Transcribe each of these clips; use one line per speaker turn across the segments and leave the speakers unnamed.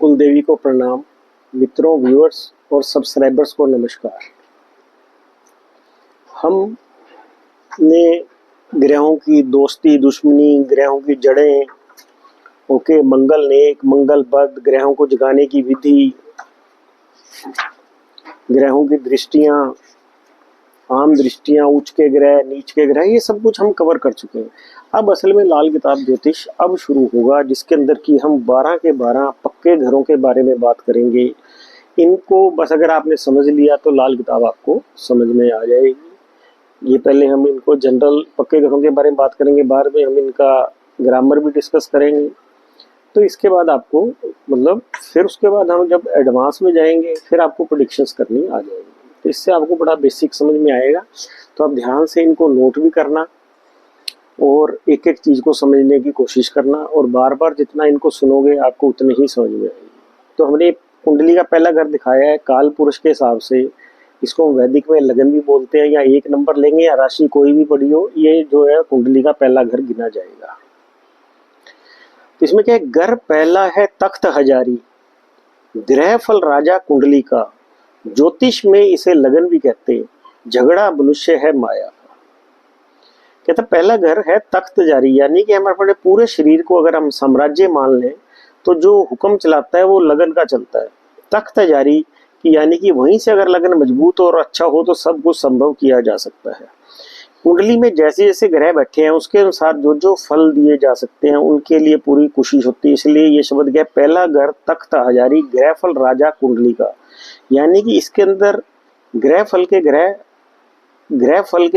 कुल देवी को प्रणाम। मित्रों, व्यूअर्स और सब्सक्राइबर्स को नमस्कार। हमने ग्रहों की दोस्ती दुश्मनी, ग्रहों की जड़ें, ओके, मंगल नेक मंगल बद, ग्रहों को जगाने की विधि, ग्रहों की दृष्टियां, आम दृष्टियां, उच्च के ग्रह नीच के ग्रह, ये सब कुछ हम कवर कर चुके हैं। अब असल में लाल किताब ज्योतिष अब शुरू होगा, जिसके अंदर की हम 12 के 12 पक्के घरों के बारे में बात करेंगे। इनको बस अगर आपने समझ लिया तो लाल किताब आपको समझ में आ जाएगी। ये पहले हम इनको जनरल पक्के घरों के बारे में बात करेंगे, बाद में हम इनका ग्रामर भी डिस्कस करेंगे। तो इसके बाद आपको फिर उसके बाद हम जब एडवांस में जाएंगे फिर आपको प्रेडिक्शंस करनी आ जाएगी। तो इससे आपको बड़ा बेसिक समझ में आएगा। तो आप ध्यान से इनको नोट भी करना और एक एक चीज़ को समझने की कोशिश करना, और बार बार जितना इनको सुनोगे आपको उतनी ही समझ में आएगी। तो हमने कुंडली का पहला घर दिखाया है काल पुरुष के हिसाब से। इसको हम वैदिक में लगन भी बोलते हैं, या एक नंबर लेंगे या राशि कोई भी पड़ी हो, ये जो है कुंडली का पहला घर गिना जाएगा। तो इसमें क्या है, घर पहला है तख्त हजारी, ग्रह फल राजा कुंडली का, ज्योतिष में इसे लगन भी कहते हैं, झगड़ा मनुष्य है माया का। कहता पहला घर है तख्त जारी, यानी कि हमारे पूरे शरीर को अगर हम साम्राज्य मान लें तो जो हुक्म चलाता है वो लगन का चलता है। तख्त जारी की यानी कि वहीं से अगर लगन मजबूत और अच्छा हो तो सब कुछ संभव किया जा सकता है। कुंडली में जैसे जैसे ग्रह बैठे हैं उसके अनुसार जो जो फल दिए जा सकते हैं उनके लिए पूरी कोशिश होती है। इसलिए ये शब्द क्या, पहला घर तख्त हजारी, ग्रह फल राजा कुंडली का, यानी कि इसके अंदर ग्रह फल के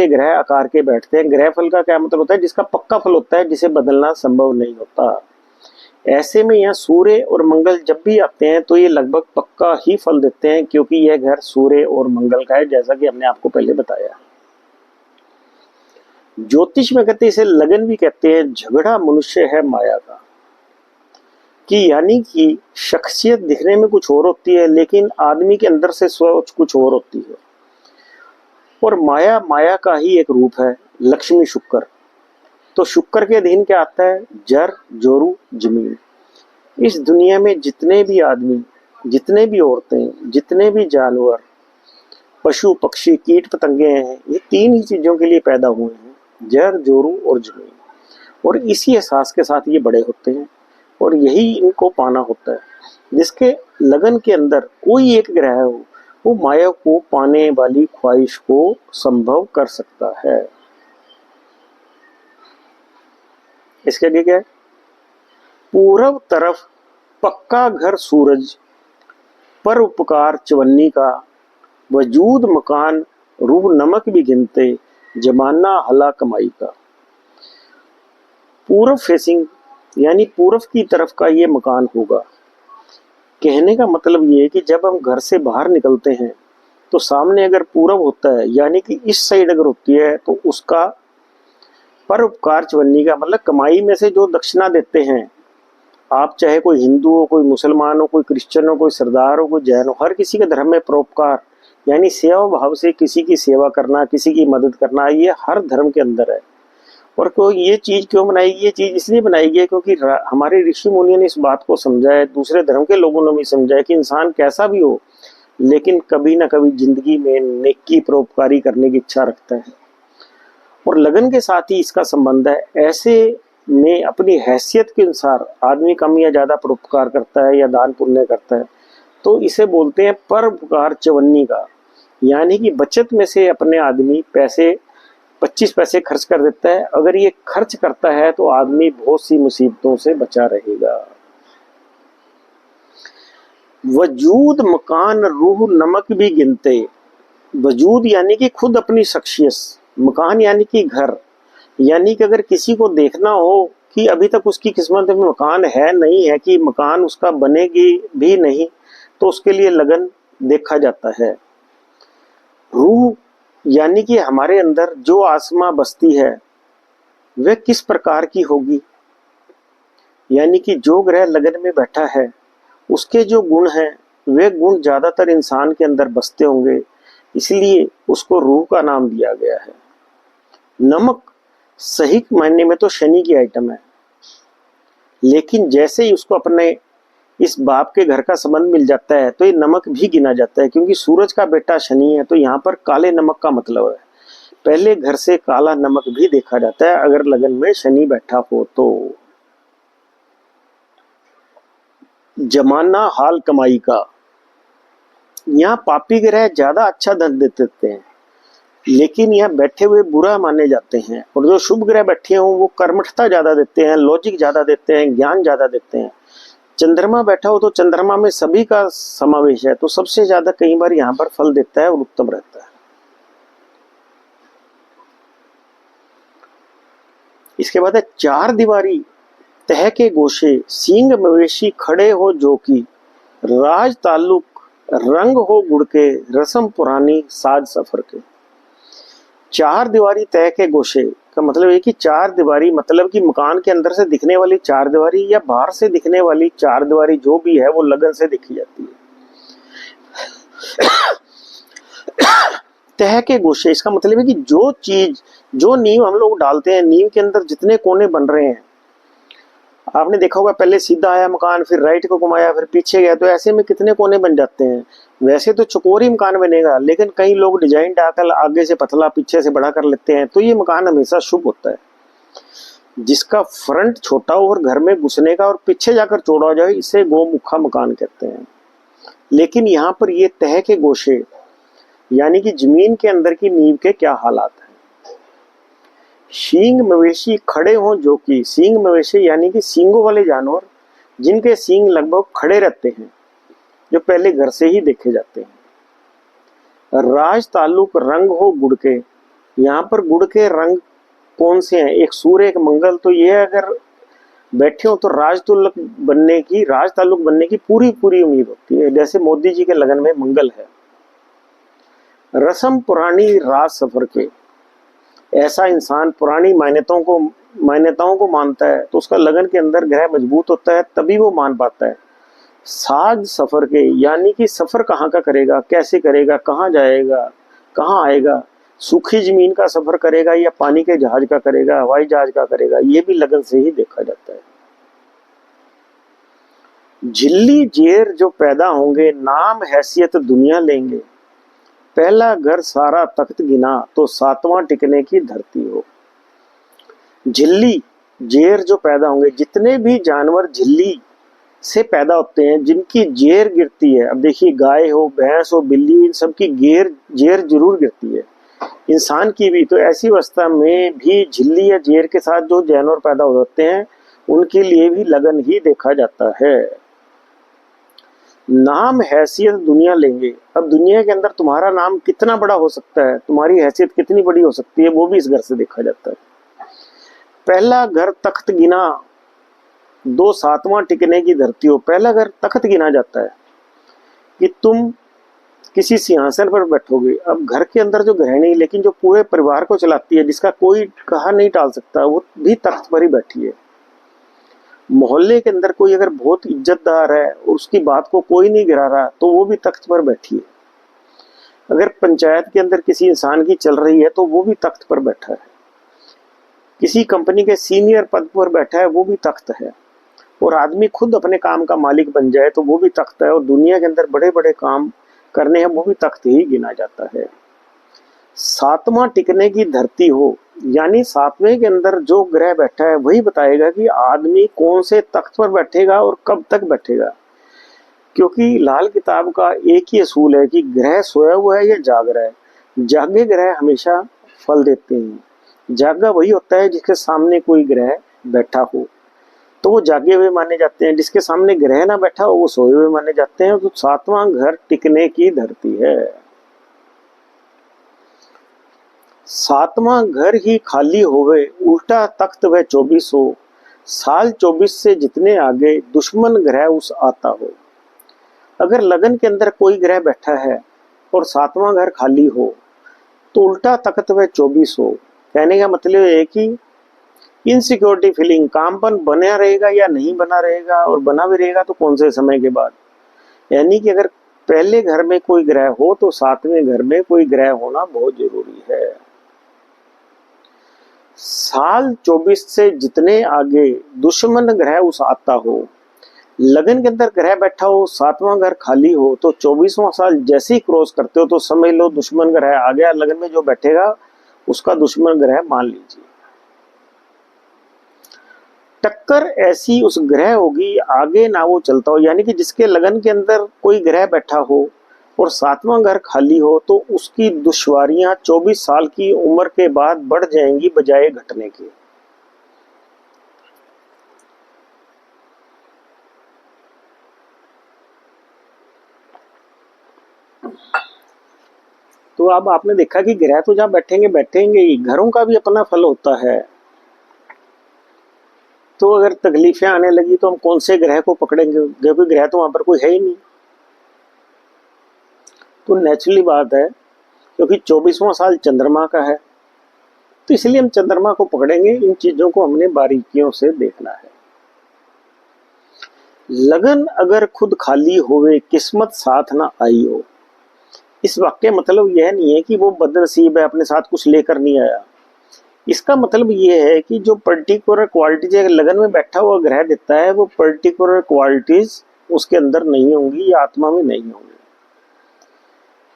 ग्रह आकार के बैठते हैं। ग्रह फल का क्या मतलब होता है, जिसका पक्का फल होता है, जिसे बदलना संभव नहीं होता। ऐसे में यहाँ सूर्य और मंगल जब भी आते हैं तो ये लगभग पक्का ही फल देते हैं, क्योंकि यह घर सूर्य और मंगल का है, जैसा कि हमने आपको पहले बताया। ज्योतिष में कहते हैं इसे लगन भी कहते हैं, झगड़ा मनुष्य है माया का, कि यानी कि शख्सियत दिखने में कुछ और होती है लेकिन आदमी के अंदर से सोच कुछ और होती है। और माया का ही एक रूप है लक्ष्मी शुक्र। तो शुक्र के अधीन क्या आता है, जर जोरू जमीन। इस दुनिया में जितने भी आदमी, जितने भी औरतें, जितने भी जानवर, पशु पक्षी, कीट पतंगे हैं, ये तीन ही चीजों के लिए पैदा हुए हैं, जर जोरू और जमीन। और इसी एहसास के साथ ये बड़े होते हैं और यही इनको पाना होता है। जिसके लगन के अंदर कोई एक ग्रह हो वो माया को पाने वाली ख्वाहिश को संभव कर सकता है। इसके लिए क्या है, पूरब तरफ पक्का घर सूरज, पर उपकार चवन्नी का, वजूद मकान रूह नमक भी गिनते, जमाना हला कमाई का। पूरब फेसिंग यानी पूरब की तरफ का ये मकान होगा। कहने का मतलब ये है कि जब हम घर से बाहर निकलते हैं तो सामने अगर पूरब होता है, यानी कि इस साइड अगर होती है, तो उसका परोपकार चवन्नी का मतलब कमाई में से जो दक्षिणा देते हैं, आप चाहे कोई हिंदू हो, कोई मुसलमान हो, कोई क्रिश्चियन हो, कोई सरदार हो, कोई जैन हो, हर किसी के धर्म में परोपकार यानी सेवा भाव से किसी की सेवा करना, किसी की मदद करना, ये हर धर्म के अंदर है। और कोई ये चीज क्यों बनाई गई, ये चीज इसलिए बनाई गई है क्योंकि हमारे ऋषि मुनियों ने इस बात को समझा है, दूसरे धर्म के लोगों ने भी समझा है कि इंसान कैसा भी हो लेकिन कभी ना कभी जिंदगी में नेकी परोपकारी करने की इच्छा रखता है। और लगन के साथ ही इसका संबंध है। ऐसे में अपनी हैसियत के अनुसार आदमी कम या ज्यादा परोपकार करता है या दान पुण्य करता है, तो इसे बोलते हैं परोपकार चवन्नी का, यानी कि बचत में से अपने आदमी 25 पैसे खर्च कर देता है। अगर ये खर्च करता है तो आदमी बहुत सी मुसीबतों से बचा रहेगा। वजूद मकान रूह नमक भी गिनते, वजूद यानी कि खुद अपनी शख्सियत, मकान यानी कि घर, यानी कि अगर किसी को देखना हो कि अभी तक उसकी किस्मत में मकान है नहीं है, कि मकान उसका बनेगी भी नहीं, तो उसके लिए लगन देखा जाता है। रूह यानी कि हमारे अंदर जो आत्मा बसती है वह किस प्रकार की होगी, यानी कि जो ग्रह लगन में बैठा है उसके जो गुण हैं वे गुण ज्यादातर इंसान के अंदर बसते होंगे, इसलिए उसको रूह का नाम दिया गया है। नमक सही मायने में तो शनि की आइटम है, लेकिन जैसे ही उसको अपने इस बाप के घर का संबंध मिल जाता है तो ये नमक भी गिना जाता है, क्योंकि सूरज का बेटा शनि है तो यहाँ पर काले नमक का मतलब है। पहले घर से काला नमक भी देखा जाता है अगर लगन में शनि बैठा हो तो। जमाना हाल कमाई का, यहाँ पापी ग्रह ज्यादा अच्छा धन देते हैं, लेकिन यहाँ बैठे हुए बुरा माने जाते हैं। और जो शुभ ग्रह बैठे हों वो कर्मठता ज्यादा देते हैं, लॉजिक ज्यादा देते हैं, ज्ञान ज्यादा देते हैं। चंद्रमा बैठा हो तो चंद्रमा में सभी का समावेश है तो सबसे ज्यादा कई बार यहाँ पर फल देता है और उत्तम रहता है। इसके बाद है चार दीवारी तह के गोशे, सींग मवेशी खड़े हो जो की, राज ताल्लुक रंग हो गुड़ के, रस्म पुरानी साज सफर के। चार दीवारी तय के गोशे का मतलब है कि चार दीवारी मतलब कि मकान के अंदर से दिखने वाली चार दीवारी या बाहर से दिखने वाली चार दीवारी जो भी है वो लगन से दिखी जाती है। तह के गोशे इसका मतलब है कि जो चीज, जो नींव हम लोग डालते हैं, नींव के अंदर जितने कोने बन रहे हैं, आपने देखा होगा पहले सीधा आया मकान, फिर राइट को घुमाया, फिर पीछे गया, तो ऐसे में कितने कोने बन जाते हैं। वैसे तो चकोरी मकान बनेगा, लेकिन कई लोग डिजाइन डालकर आगे से पतला पीछे से बड़ा कर लेते हैं, तो ये मकान हमेशा शुभ होता है। जिसका फ्रंट छोटा हो और घर में घुसने का और पीछे जाकर चौड़ा हो जाए, इसे गोमुखा मकान कहते हैं। लेकिन यहाँ पर ये तह के गोशे यानी कि जमीन के अंदर की नींव के क्या हालात है। सींग मवेशी खड़े हों जो कि, सींग मवेशी यानी कि सींगों वाले जानवर जिनके सींग लगभग खड़े रहते हैं, जो पहले घर से ही देखे जाते हैं। राज ताल्लुक रंग हो गुड़ के, यहाँ पर गुड़ के रंग कौन से हैं, एक सूर्य एक मंगल, तो ये अगर बैठे हो तो राज ताल्लुक बनने की पूरी पूरी उम्मीद होती है, जैसे मोदी जी के लगन में मंगल है। रस्म पुरानी राज सफर के, ऐसा इंसान पुरानी मान्यताओं को मानता है तो उसका लगन के अंदर ग्रह मजबूत होता है, तभी वो मान पाता है। साज सफर के यानी कि सफर कहाँ का करेगा, कैसे करेगा, कहाँ जाएगा, कहाँ आएगा, सूखी जमीन का सफर करेगा या पानी के जहाज का करेगा, हवाई जहाज का करेगा, ये भी लगन से ही देखा जाता है। झिल्ली जेर जो पैदा होंगे, नाम हैसियत दुनिया लेंगे, पहला घर सारा तख्त गिना तो सातवां टिकने की धरती हो। झिल्ली जेर जो पैदा होंगे, जितने भी जानवर झिल्ली से पैदा होते हैं, जिनकी जेर गिरती है, अब देखिए गाय हो, भैंस हो, बिल्ली, इन सबकी जेर जरूर गिरती है, इंसान की भी। तो ऐसी अवस्था में भी झिल्ली या जेर के साथ जो जानवर पैदा होते हैं उनके लिए भी लगन ही देखा जाता है। नाम हैसियत दुनिया लेंगे, अब दुनिया के अंदर तुम्हारा नाम कितना बड़ा हो सकता है, तुम्हारी हैसियत कितनी बड़ी हो सकती है, वो भी इस घर से देखा जाता है। पहला घर तख्त गिना दो सातवां टिकने की धरती हो, पहला घर तख्त गिना जाता है कि तुम किसी सिंहासन पर बैठोगे। अब घर के अंदर जो गृहिणी लेकिन जो पूरे परिवार को चलाती है, जिसका कोई कहा नहीं टाल सकता, वो भी तख्त पर ही बैठी है। मोहल्ले के अंदर कोई अगर बहुत इज्जतदार है और उसकी बात को कोई नहीं गिरा रहा तो वो भी तख्त पर बैठी है। अगर पंचायत के अंदर किसी इंसान की चल रही है तो वो भी तख्त पर बैठा है। किसी कंपनी के सीनियर पद पर बैठा है, वो भी तख्त है। और आदमी खुद अपने काम का मालिक बन जाए तो वो भी तख्त है। और दुनिया के अंदर बड़े बड़े काम करने हैं, वो भी तख्त ही गिना जाता है। सातवां टिकने की धरती हो, यानी सातवें के अंदर जो ग्रह बैठा है वही बताएगा कि आदमी कौन से तख्त पर बैठेगा और कब तक बैठेगा। क्योंकि लाल किताब का एक ही असूल है कि ग्रह सोया हुआ है या जाग रहा है। जागे ग्रह हमेशा फल देते हैं, जागा वही होता है जिसके सामने कोई ग्रह बैठा हो तो वो जागे हुए माने जाते हैं, जिसके सामने ग्रह ना बैठा हो वो सोए हुए माने जाते हैं। तो सातवां घर टिकने की धरती है। सातवां घर ही खाली होवे, उल्टा तख्त वह 24 हो, साल 24 से जितने आगे दुश्मन ग्रह उस आता हो। अगर लगन के अंदर कोई ग्रह बैठा है और सातवां घर खाली हो तो उल्टा तख्त वह 24 हो। कहने का मतलब है कि इनसिक्योरिटी फीलिंग, कामपन बना रहेगा या नहीं बना रहेगा, और बना भी रहेगा तो कौन से समय के बाद। यानी कि अगर पहले घर में कोई ग्रह हो तो सातवें घर में कोई ग्रह होना बहुत जरूरी है। साल 24 से जितने आगे दुश्मन ग्रह उस आता हो, लगन के अंदर ग्रह बैठा हो, सातवां घर खाली हो, तो 24वां साल जैसे ही क्रॉस करते हो तो समझ लो दुश्मन ग्रह आ गया। लगन में जो बैठेगा उसका दुश्मन ग्रह मान लीजिए। टक्कर ऐसी उस ग्रह होगी आगे ना वो चलता हो, यानी कि जिसके लगन के अंदर कोई ग्रह बैठा हो और सातवां घर खाली हो तो उसकी दुश्वारियां 24 साल की उम्र के बाद बढ़ जाएंगी बजाय घटने के। तो अब आपने देखा कि ग्रह तो जहां बैठेंगे बैठेंगे ही, घरों का भी अपना फल होता है। तो अगर तकलीफें आने लगी तो हम कौन से ग्रह को पकड़ेंगे, क्योंकि ग्रह तो वहां पर कोई है ही नहीं। तो नेचुरली बात है, क्योंकि 24वां साल चंद्रमा का है तो इसलिए हम चंद्रमा को पकड़ेंगे। इन चीजों को हमने बारीकियों से देखना है। लगन अगर खुद खाली होवे किस्मत साथ ना आई हो, इस वाक्य मतलब यह नहीं है कि वो बदनसीब है, अपने साथ कुछ लेकर नहीं आया। इसका मतलब ये है कि जो पर्टिकुलर क्वालिटीज लगन में बैठा हुआ ग्रह देता है वो पर्टिकुलर क्वालिटीज उसके अंदर नहीं होंगी या आत्मा में नहीं होंगी।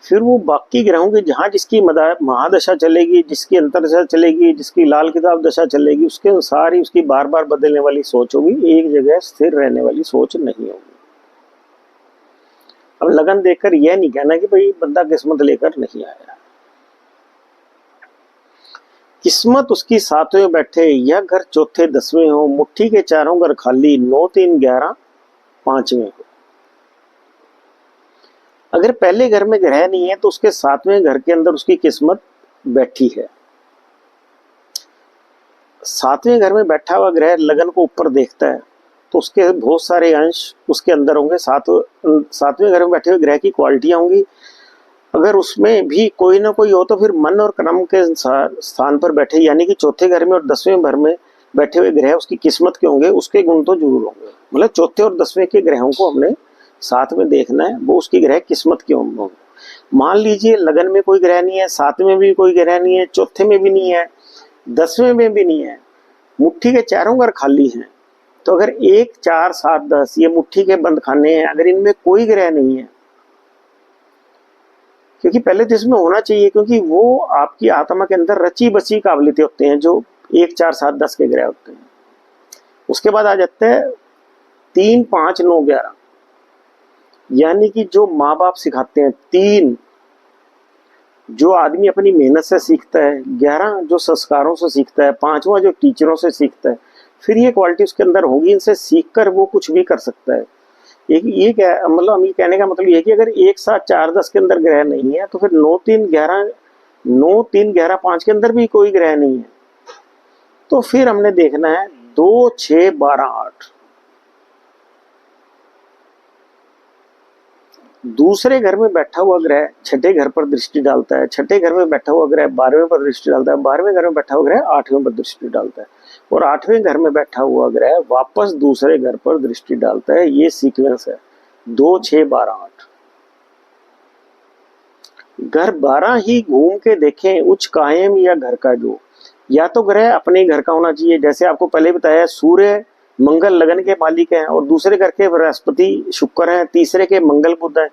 फिर वो बाकी ग्रहों के जहां जिसकी महादशा चलेगी, जिसकी अंतरदशा चलेगी, जिसकी लाल किताब दशा चलेगी, उसके अनुसार ही उसकी बार बार बदलने वाली सोच होगी, एक जगह स्थिर रहने वाली सोच नहीं होगी। अब लगन देखकर यह नहीं कहना कि भाई बंदा किस्मत लेकर नहीं आया। किस्मत उसकी सातवें बैठे या घर चौथे 10वें हो, मुट्ठी के चारों घर खाली, 9 3 11 5वें हो। अगर पहले घर में ग्रह नहीं है तो उसके सातवें घर के अंदर उसकी किस्मत बैठी है। सातवें घर में बैठा हुआ ग्रह लगन को ऊपर देखता है तो उसके बहुत सारे अंश उसके अंदर होंगे। सातवें घर में बैठे हुए ग्रह की क्वालिटियां होंगी। अगर उसमें भी कोई ना कोई हो तो फिर मन और कर्म के स्थान पर बैठे, यानी कि चौथे घर में और 10वें घर में बैठे हुए ग्रह उसकी किस्मत के होंगे, उसके गुण तो जरूर होंगे। मतलब चौथे और 10वें के ग्रहों को हमने साथ में देखना है, वो उसकी ग्रह किस्मत के होंगे। मान लीजिए लगन में कोई ग्रह नहीं है, सातवें में भी कोई ग्रह नहीं है, चौथे में भी नहीं है, 10वें में भी नहीं है, मुट्ठी के चारों घर खाली हैं, तो अगर 1 4 7 10 ये मुट्ठी के बंद खाने हैं, अगर इनमें कोई ग्रह नहीं है, क्योंकि पहले तो इसमें होना चाहिए, क्योंकि वो आपकी आत्मा के अंदर रची बसी काबिलियतें होते हैं जो 1 4 7 10 के ग्रह होते हैं। उसके बाद आ जाते हैं 3 5 9 11, यानी कि जो माँ बाप सिखाते हैं, 3 जो आदमी अपनी मेहनत से सीखता है, 11 जो संस्कारों से सीखता है, 5वां जो टीचरों से सीखता है। फिर ये क्वालिटी उसके अंदर होगी, इनसे सीखकर वो कुछ भी कर सकता है। एक ये क्या मतलब हम ये कहने का मतलब ये कि अगर 1 7 4 10 के अंदर ग्रह नहीं है तो फिर 9 3 11 5 के अंदर भी कोई ग्रह नहीं है, तो फिर हमने देखना है 2 6 12 8। दूसरे घर में बैठा हुआ ग्रह छठे घर पर दृष्टि डालता है, छठे घर में बैठा हुआ ग्रह 12वें पर दृष्टि डालता है, 12वें घर में बैठा हुआ ग्रह 8वें पर दृष्टि डालता है, और 8वें घर में बैठा हुआ ग्रह वापस दूसरे घर पर दृष्टि डालता है। ये सीक्वेंस है 2 6 12 8। घर 12 ही घूम के देखें उच्च कायम या घर का जो, या तो ग्रह अपने घर का होना चाहिए, जैसे आपको पहले बताया सूर्य मंगल लगन के मालिक हैं, और दूसरे घर के बृहस्पति शुक्र हैं, तीसरे के मंगल बुध हैं।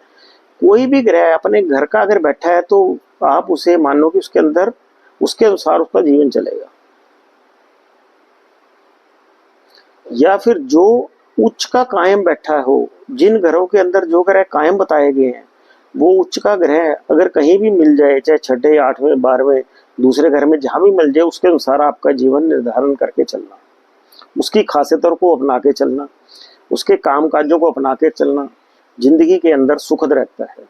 कोई भी ग्रह अपने घर का अगर बैठा है तो आप उसे मानो कि उसके अंदर उसके अनुसार उसका जीवन चलेगा। या फिर जो उच्च का कायम बैठा हो, जिन घरों के अंदर जो ग्रह कायम बताए गए हैं, वो उच्च का ग्रह अगर कहीं भी मिल जाए, चाहे छठे 8वें 12वें दूसरे घर में जहां भी मिल जाए, उसके अनुसार आपका जीवन निर्धारण करके चलना, उसकी खासियतों को अपना के चलना, उसके काम काजों को अपना के चलना, जिंदगी के अंदर सुखद रहता है।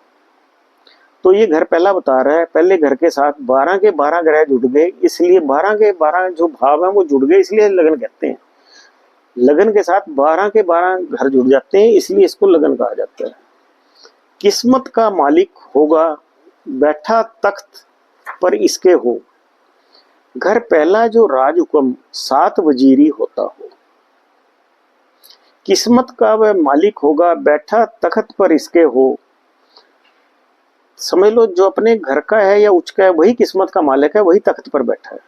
तो ये घर पहला बता रहा है, पहले घर के साथ 12 के 12 ग्रह जुड़ गए, इसलिए 12 के 12 जो भाव है वो जुड़ गए, इसलिए लगन कहते हैं। लगन के साथ 12 के 12 घर जुड़ जाते हैं, इसलिए इसको लगन कहा जाता है। किस्मत का मालिक होगा बैठा तख्त पर इसके हो, घर पहला जो राज हुक्म 7 वजीरी होता हो। किस्मत का वह मालिक होगा बैठा तख्त पर इसके हो, समझ लो जो अपने घर का है या उच्च का है वही किस्मत का मालिक है, वही तख्त पर बैठा है।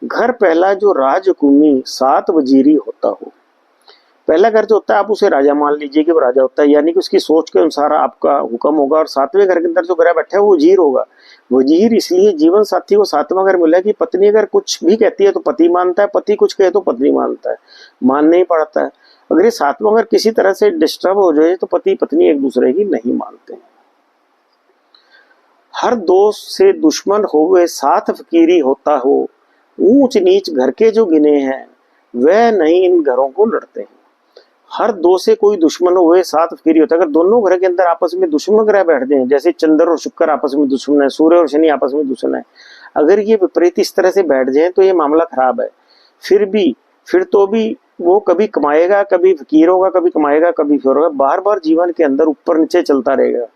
घर पहला जो राजकुमी 7 वजीरी होता हो, पहला घर जो होता है आप उसे राजा मान लीजिए कि वो राजा होता है, यानी कि उसकी सोच के अनुसार आपका हुक्म होगा। और सातवें घर के अंदर जो ग्रह बैठा है वो वजीर होगा। वजीर इसलिए जीवन साथी को सातवां घर मिला कि पत्नी अगर कुछ भी कहती है तो पति मानता है, पति कुछ कहे तो पत्नी मानता है, मानना ही पड़ता है। अगर ये सातवां घर किसी तरह से डिस्टर्ब हो जाए तो पति पत्नी एक दूसरे की नहीं मानते। हर दोस्त से दुश्मन होवे साथ फकीरी होता हो, ऊंच नीच घर के जो गिने हैं वह नहीं इन घरों को लड़ते हैं। हर दो से कोई दुश्मन हुए साथ फकीरी होता है। अगर दोनों घर के अंदर आपस में दुश्मन ग्रह बैठ जाए, जैसे चंद्र और शुक्र आपस में दुश्मन है, सूर्य और शनि आपस में दुश्मन है, अगर ये विपरीत इस तरह से बैठ जाए तो ये मामला खराब है। फिर तो भी वो कभी कमाएगा, कभी फकीर होगा, कभी कमाएगा, कभी फिर होगा, बार बार जीवन के अंदर ऊपर नीचे चलता रहेगा।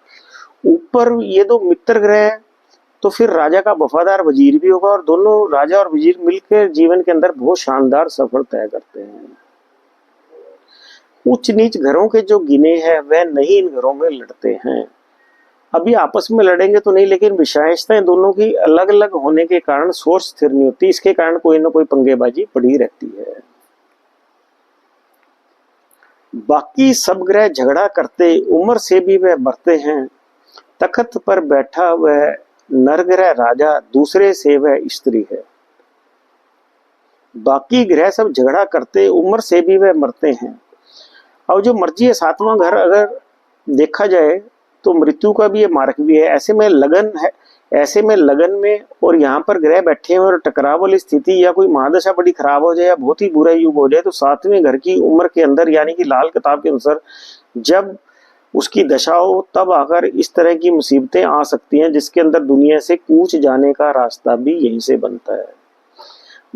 ऊपर ये दो मित्र ग्रह है तो फिर राजा का वफादार वजीर भी होगा, और दोनों राजा और वजीर मिलकर जीवन के अंदर बहुत शानदार सफर तय करते हैं। उच्च नीच घरों के जो गिने हैं वह नहीं इन घरों में लड़ते हैं। अभी आपस में लड़ेंगे तो नहीं, लेकिन विशेषताएं दोनों की अलग अलग होने के कारण सोच स्थिर नहीं होती, इसके कारण कोई ना कोई पंगेबाजी पड़ी रहती है। बाकी सब ग्रह झगड़ा करते उम्र से भी वह मरते हैं, तख्त पर बैठा वह नर ग्रह राजा, दूसरे से वह स्त्री है। बाकी ग्रह सब झगड़ा करते उम्र से भी वह मरते हैं। और जो मर्जी है, सातवां घर अगर देखा जाए तो मृत्यु का भी ये मार्ग भी है। ऐसे में लगन है, ऐसे में लगन में और यहाँ पर ग्रह बैठे हैं और टकराव वाली स्थिति या कोई महादशा बड़ी खराब हो जाए या बहुत ही बुरा युग हो जाए तो सातवें घर की उम्र के अंदर, यानी कि लाल किताब के अनुसार जब उसकी दशा हो तब आकर इस तरह की मुसीबतें आ सकती हैं, जिसके अंदर दुनिया से कूच जाने का रास्ता भी यहीं से बनता है।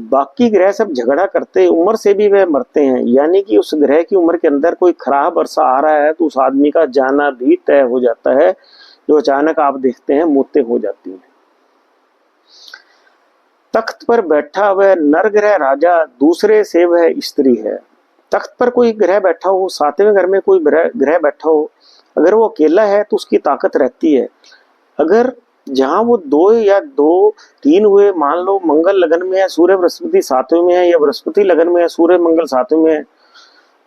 बाकी ग्रह सब झगड़ा करते उम्र से भी वह मरते हैं, यानी कि उस ग्रह की उम्र के अंदर कोई खराब अरसा आ रहा है तो उस आदमी का जाना भी तय हो जाता है, जो अचानक आप देखते हैं मौतें हो जाती हैं। तख्त पर बैठा वह नर ग्रह राजा, दूसरे से वह स्त्री है। तख्त पर कोई ग्रह बैठा हो, सातवें घर में कोई ग्रह बैठा हो, अगर वो अकेला है तो उसकी ताकत रहती है। अगर जहां वो दो या दो तीन हुए, मान लो मंगल लगन में है, सूर्य बृहस्पति सातवें में है, या बृहस्पति लगन में है, सूर्य मंगल सातवें में है,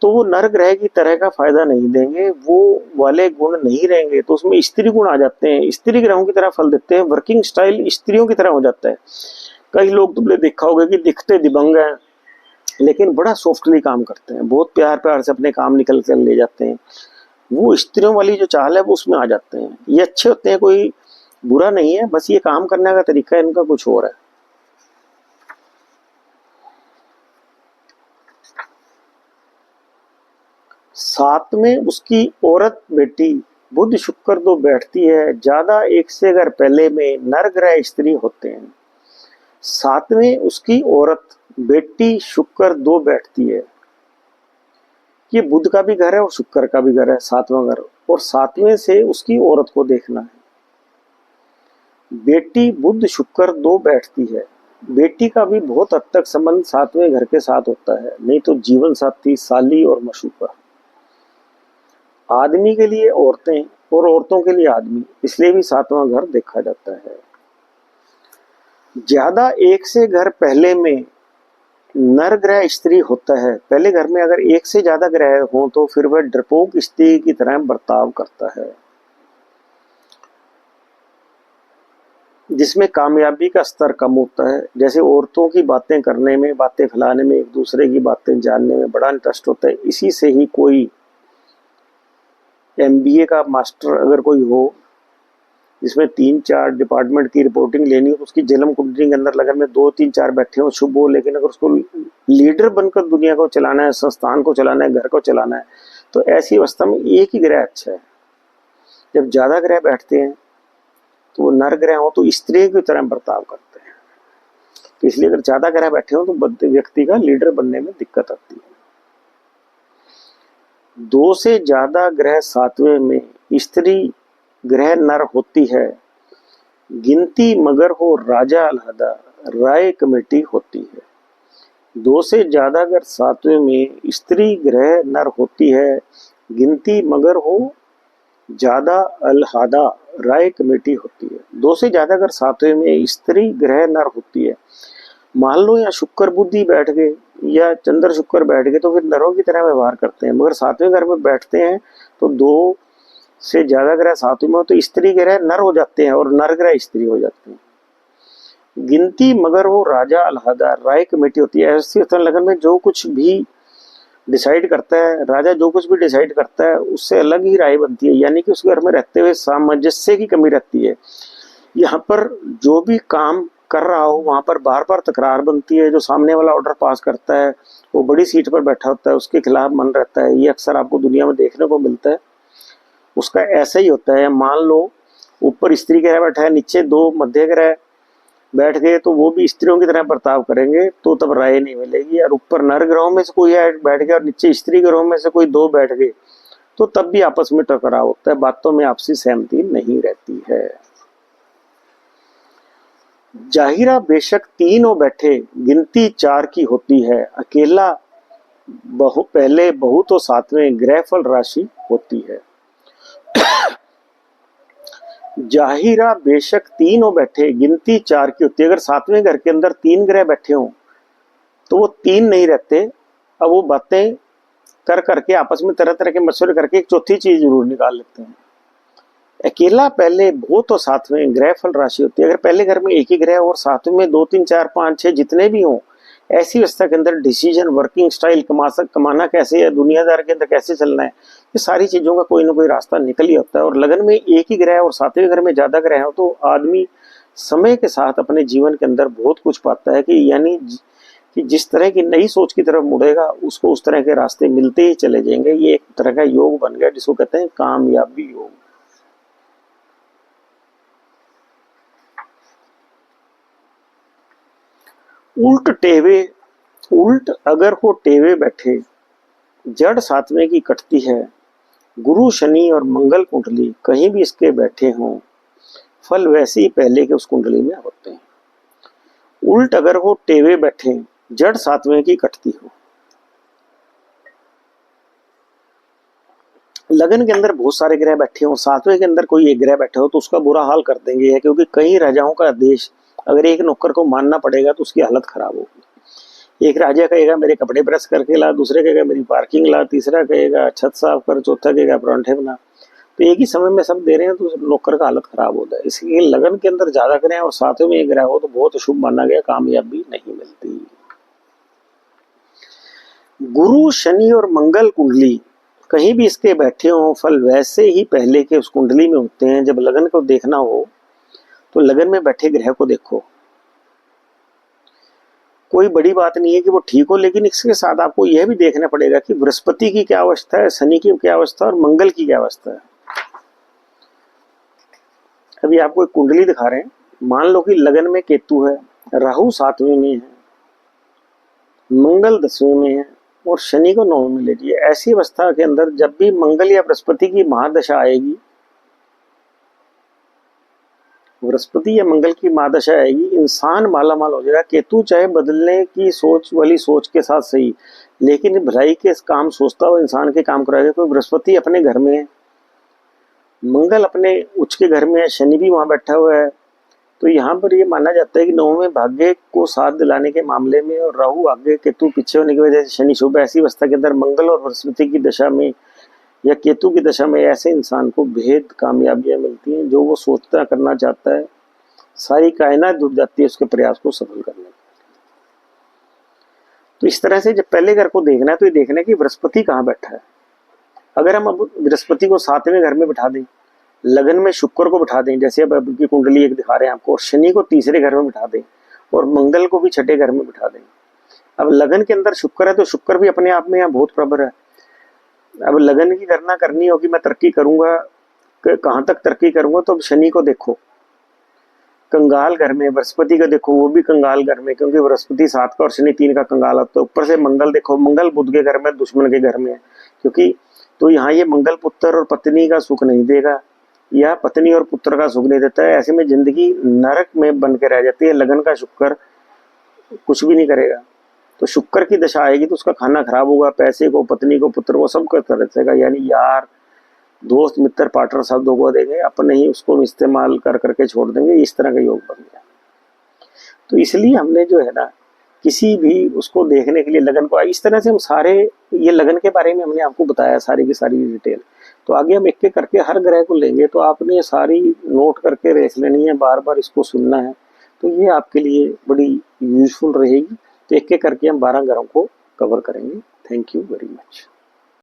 तो वो नर ग्रह की तरह का फायदा नहीं देंगे, वो वाले गुण नहीं रहेंगे, तो उसमें स्त्री गुण आ जाते हैं, स्त्री ग्रहों की तरह फल देते हैं, वर्किंग स्टाइल स्त्रियों की तरह हो जाता है। कई लोग तुमने देखा होगा कि दिखते दिबंग हैं लेकिन बड़ा सॉफ्टली काम करते हैं, बहुत प्यार प्यार से अपने काम निकल कर ले जाते हैं, वो स्त्रियों वाली जो चाल है वो उसमें आ जाते हैं। ये अच्छे होते हैं, कोई बुरा नहीं है, बस ये काम करने का तरीका इनका कुछ और है। साथ में उसकी औरत बेटी बुध शुक्र दो बैठती है, ज्यादा एक से अगर पहले में नर ग्रह स्त्री होते हैं। सातवें उसकी औरत बेटी शुक्र दो बैठती है, ये बुध का भी घर है और शुक्र का भी घर है सातवां घर, और सातवें से उसकी औरत को देखना है। बेटी बुध शुक्र दो बैठती है, बेटी का भी बहुत हद तक संबंध सातवें घर के साथ होता है, नहीं तो जीवन साथी, साली और मशूका। आदमी के लिए औरतें और औरतों के लिए आदमी, इसलिए भी सातवां घर देखा जाता है। ज्यादा एक से घर पहले में नर ग्रह स्त्री होता है। पहले घर में अगर एक से ज्यादा ग्रह हो तो फिर वह डरपोक स्त्री की तरह बर्ताव करता है, जिसमें कामयाबी का स्तर कम होता है। जैसे औरतों की बातें करने में, बातें फैलाने में, एक दूसरे की बातें जानने में बड़ा इंटरेस्ट होता है। इसी से ही कोई MBA का मास्टर अगर कोई हो, जिसमें 3-4 डिपार्टमेंट की रिपोर्टिंग लेनी हो, तो उसकी जन्म कुंडली के अंदर लगन में 2-3-4 बैठे हो शुभ हो, लेकिन अगर उसको लीडर बनकर दुनिया को चलाना है, संस्थान को चलाना है, घर को चलाना है, तो ऐसी अवस्था में एक ही ग्रह अच्छा है। जब ज्यादा ग्रह बैठते हैं तो वो नर ग्रह हो तो स्त्री की तरह बर्ताव करते हैं, तो इसलिए अगर ज्यादा ग्रह बैठे हो तो व्यक्ति का लीडर बनने में दिक्कत आती है। 2 से ज्यादा ग्रह सातवें में स्त्री ग्रह नर होती है, गिनती मगर हो राजा अलहदा, राय कमेटी होती है। 2 से ज्यादा अगर सातवें में स्त्री ग्रह नर होती है, गिनती मगर हो ज्यादा अलहदा, राय कमेटी होती है। 2 से ज्यादा अगर सातवें में स्त्री ग्रह नर होती है मान लो या शुक्र बुद्धि बैठ गए या चंद्र शुक्र बैठ गए तो फिर नरों की तरह व्यवहार करते हैं। मगर सातवें घर में बैठते हैं तो दो से ज्यादा ग्रह सातवें में हो तो स्त्री ग्रह नर हो जाते हैं और नर ग्रह स्त्री हो जाते हैं। गिनती मगर वो राजा अलहदार राय कमेटी होती है। ऐसी लगन में जो कुछ भी डिसाइड करता है राजा, जो कुछ भी डिसाइड करता है उससे अलग ही राय बनती है, यानी कि उस घर में रहते हुए सामंजस्य की कमी रहती है। यहाँ पर जो भी काम कर रहा हो वहां पर बार बार तकरार बनती है। जो सामने वाला ऑर्डर पास करता है वो बड़ी सीट पर बैठा होता है, उसके खिलाफ मन रहता है। ये अक्सर आपको दुनिया में देखने को मिलता है। उसका ऐसा ही होता है। मान लो ऊपर स्त्री ग्रह बैठा है, नीचे दो मध्य ग्रह बैठ गए तो वो भी स्त्रियों की तरह बर्ताव करेंगे तो तब राय नहीं मिलेगी। और ऊपर नर ग्रहों में से कोई बैठ गया और नीचे स्त्री ग्रहों में से कोई दो बैठ गए तो तब भी आपस में टकराव होता है, बातों में आपसी सहमति नहीं रहती है। जाहिरा बेशक तीनों बैठे गिनती चार की होती है, अकेला पहले बहु तो सातवें ग्रहफल राशि होती है। जाहिरा बेशक तीनों बैठे गिनती चार की होती है। अगर सातवें घर के अंदर तीन ग्रह बैठे हों तो वो तीन नहीं रहते। अब वो बातें कर करके आपस में तरह तरह के मशवरे करके एक चौथी चीज जरूर निकाल लेते हैं। अकेला पहले भू तो सातवें ग्रह फल राशि होती है। अगर पहले घर में एक ही ग्रह और सातवें में 2 3 4 5 6 जितने भी हों, ऐसी अवस्था के अंदर डिसीजन, वर्किंग स्टाइल, कमाना कैसे है, दुनियादार के अंदर कैसे चलना है, ये सारी चीजों का कोई ना कोई रास्ता निकल ही होता है। और लगन में एक ही ग्रह और सातवें घर में ज्यादा ग्रह हो तो आदमी समय के साथ अपने जीवन के अंदर बहुत कुछ पाता है कि यानी कि जिस तरह की नई सोच की तरफ मुड़ेगा उसको उस तरह के रास्ते मिलते ही चले जाएंगे। ये एक तरह का योग बन गया जिसको कहते हैं कामयाबी योग। उल्ट टेवे, उल्ट अगर हो टेवे बैठे, जड़ सातवें की कटती है, गुरु शनि और मंगल कुंडली कहीं भी इसके बैठे हों, फल वैसे ही पहले के उस कुंडली में होते हैं। उल्ट अगर हो टेवे बैठे, जड़ सातवें की कटती हो। लगन के अंदर बहुत सारे ग्रह बैठे हो, सातवें के अंदर कोई एक ग्रह बैठे हो तो उसका बुरा हाल कर देंगे है, क्योंकि कई राजाओं का आदेश अगर एक नौकर को मानना पड़ेगा तो उसकी हालत खराब होगी। एक राजा कहेगा मेरे कपड़े प्रेस करके ला, दूसरे कहेगा मेरी पार्किंग ला, तीसरा कहेगा छत साफ कर, चौथा कहेगा परांठे बना। तो एक ही समय में सब दे रहे हैं तो नौकर का हालत खराब होता है। इसलिए लगन के अंदर ज्यादा ग्रह और सातवें में एक ग्रह हो तो बहुत अशुभ माना गया, कामयाबी नहीं मिलती। गुरु शनि और मंगल कुंडली कहीं भी इसके बैठे हों, फल वैसे ही पहले के उस कुंडली में होते हैं। जब लगन को देखना हो तो लगन में बैठे ग्रह को देखो। कोई बड़ी बात नहीं है कि वो ठीक हो, लेकिन इसके साथ आपको यह भी देखना पड़ेगा कि बृहस्पति की क्या अवस्था है, शनि की क्या अवस्था है और मंगल की क्या अवस्था है। अभी आपको एक कुंडली दिखा रहे हैं। मान लो कि लगन में केतु है, राहु सातवें में है, मंगल 10वें में है और शनि को 9वें में ले लीजिए। ऐसी अवस्था के अंदर जब भी मंगल या बृहस्पति की महादशा आएगी, बृहस्पति या मंगल की महादशा आएगी, इंसान मालामाल हो जाएगा। केतु चाहे बदलने की सोच वाली सोच के साथ सही, लेकिन भलाई के काम सोचता हुआ इंसान के काम कराएगा। तो बृहस्पति अपने घर में है, मंगल अपने उच्च के घर में है, शनि भी वहां बैठा हुआ है। तो यहाँ पर ये माना जाता है कि 9वें भाग्य को साथ दिलाने के मामले में और राहु आगे केतु पीछे होने की वजह से शनि शुभ। ऐसी अवस्था के अंदर मंगल और बृहस्पति की दशा में या केतु की दशा में ऐसे इंसान को बेहद कामयाबियां मिलती हैं। जो वो सोचता करना चाहता है सारी कायनात जुट जाती है उसके प्रयास को सफल करने में। तो इस तरह से जब पहले घर को देखना है तो ये देखना है कि बृहस्पति कहाँ बैठा है। अगर हम अब बृहस्पति को सातवें घर में बिठा दें, लगन में शुक्र को बिठा दें, जैसे अब की कुंडली एक दिखा रहे हैं आपको, और शनि को तीसरे घर में बिठा दें और मंगल को भी छठे घर में बिठा दें। अब लगन के अंदर शुक्र है तो शुक्र भी अपने आप में यहाँ बहुत प्रबल है। अब लगन की गणना करनी होगी, मैं तरक्की करूंगा, कहां तक तरक्की करूंगा, तो अब शनि को देखो कंगाल घर में, बृहस्पति को देखो वो भी कंगाल घर में, क्योंकि बृहस्पति 7 का और शनि 3 का कंगाल होता है। ऊपर से मंगल देखो, मंगल बुध के घर में, दुश्मन के घर में है, क्योंकि तो यहाँ ये मंगल पुत्र और पत्नी का सुख नहीं देगा या पत्नी और पुत्र का सुख नहीं देता है। ऐसे में जिंदगी नरक में बन के रह जाती है। लगन का शुक्र कुछ भी नहीं करेगा। तो शुक्र की दशा आएगी तो उसका खाना खराब होगा, पैसे को, पत्नी को, पुत्र को, सब करता रहेगा। यानी यार, दोस्त, मित्र, पार्टनर सब धोखा देंगे, अपने ही उसको इस्तेमाल कर करके छोड़ देंगे। इस तरह का योग बन गया। तो इसलिए हमने जो है ना किसी भी उसको देखने के लिए लगन को, इस तरह से हम सारे, ये लगन के बारे में हमने आपको बताया सारी की सारी डिटेल। तो आगे हम एक एक करके हर ग्रह को लेंगे, तो आपने सारी नोट करके देख लेनी है, बार बार इसको सुनना है, तो ये आपके लिए बड़ी यूजफुल रहेगी। तो एक एक करके हम 12 ग्रहों को कवर करेंगे। Thank you very much.